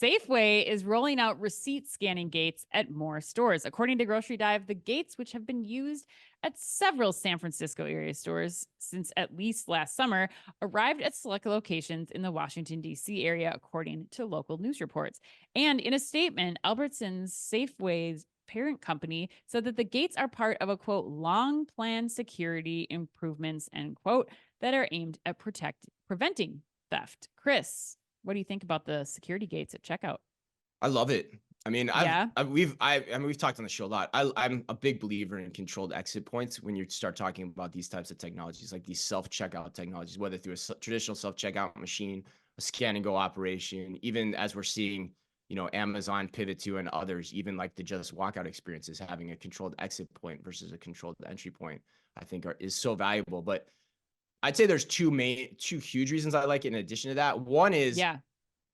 Safeway is rolling out receipt scanning gates at more stores. According to Grocery Dive, the gates, which have been used at several San Francisco area stores since at least last summer, arrived at select locations in the Washington, D.C. area, according to local news reports. And in a statement, Albertsons Safeway's parent company said that the gates are part of a quote long planned security improvements end quote that are aimed at preventing theft. Chris, what do you think about the security gates at checkout? I love it. I mean, Yeah. we've talked on the show a lot. I'm a big believer in controlled exit points when you start talking about these types of technologies, like these self-checkout technologies, whether through a traditional self-checkout machine, a scan and go operation, even as we're seeing, Amazon pivot to and others, even like the just walkout experiences, having a controlled exit point versus a controlled entry point, I think is so valuable. But I'd say there's two huge reasons I like it in addition to that. One is Yeah.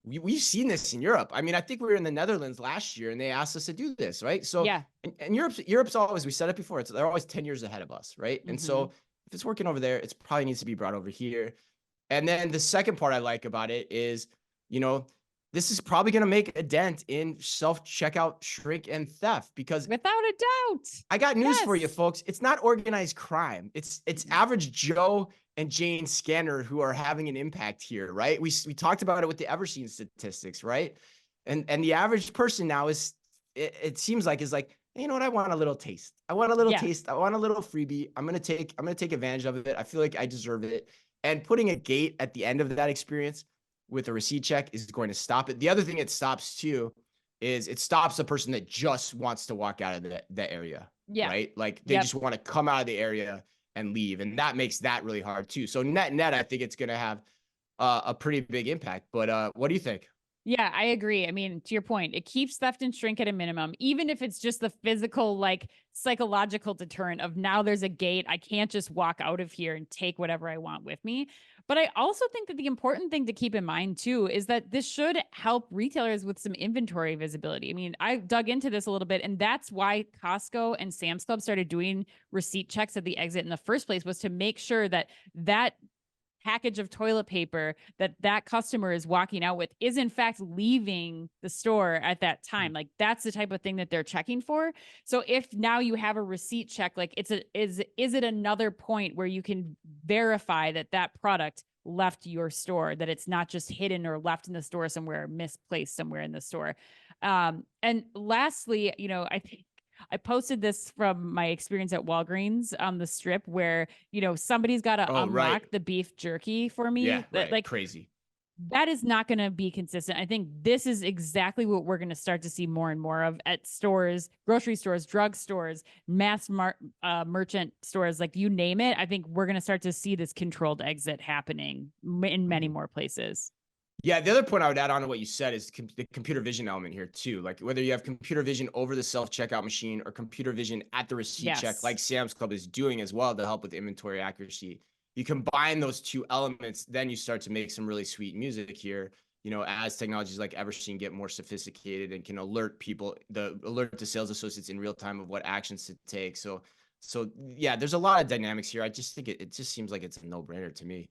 we've seen this in Europe. I mean, I think we were in the Netherlands last year and they asked us to do this, right? So, Yeah. and Europe's always, we said it before, they're always 10 years ahead of us, right? And Hmm. so if it's working over there, it probably needs to be brought over here. And then the second part I like about it is, you know, this is probably going to make a dent in self-checkout shrink and theft because Without a doubt. I got news for you, Yes. folks. It's not organized crime. It's average Joe and Jane Scanner who are having an impact here, right? We talked about it with the Everseen statistics, right? And the average person now it seems like is like, hey, you know what? I want a little taste. I want a little Yeah. taste. I want a little freebie. I'm gonna take advantage of it. I feel like I deserve it. And putting a gate at the end of that experience with a receipt check is going to stop it. The other thing it stops too is it stops the person that just wants to walk out of the area, Yeah. right? Like they Yep. just want to come out of the area and leave. And that makes that really hard too. So net, I think it's going to have a pretty big impact. But what do you think? Yeah, I agree. I mean, to your point, it keeps theft and shrink at a minimum, even if it's just the physical, like psychological deterrent of now there's a gate. I can't just walk out of here and take whatever I want with me. But I also think that the important thing to keep in mind too is that this should help retailers with some inventory visibility. I mean, I dug into this a little bit, and that's why Costco and Sam's Club started doing receipt checks at the exit in the first place, was to make sure that that package of toilet paper that that customer is walking out with is in fact leaving the store at that time. Like that's the type of thing that they're checking for. So if now you have a receipt check, like is it another point where you can verify that that product left your store, that it's not just hidden or left in the store somewhere, misplaced somewhere in the store. And lastly, I think I posted this from my experience at Walgreens on the strip where, somebody's got to Oh, right. unlock the beef jerky for me. Yeah, That right. like Crazy. that is not going to be consistent. I think this is exactly what we're going to start to see more and more of at stores, grocery stores, drug stores, merchant stores, like you name it. I think we're going to start to see this controlled exit happening in many Mhm. more places. Yeah, the other point I would add on to what you said is the computer vision element here too. Like whether you have computer vision over the self-checkout machine or computer vision at the receipt check, Yes. like Sam's Club is doing as well to help with inventory accuracy. You combine those two elements, then you start to make some really sweet music here. As technologies like Everseen get more sophisticated and can alert the sales associates in real time of what actions to take. So yeah, there's a lot of dynamics here. I just think it just seems like it's a no-brainer to me.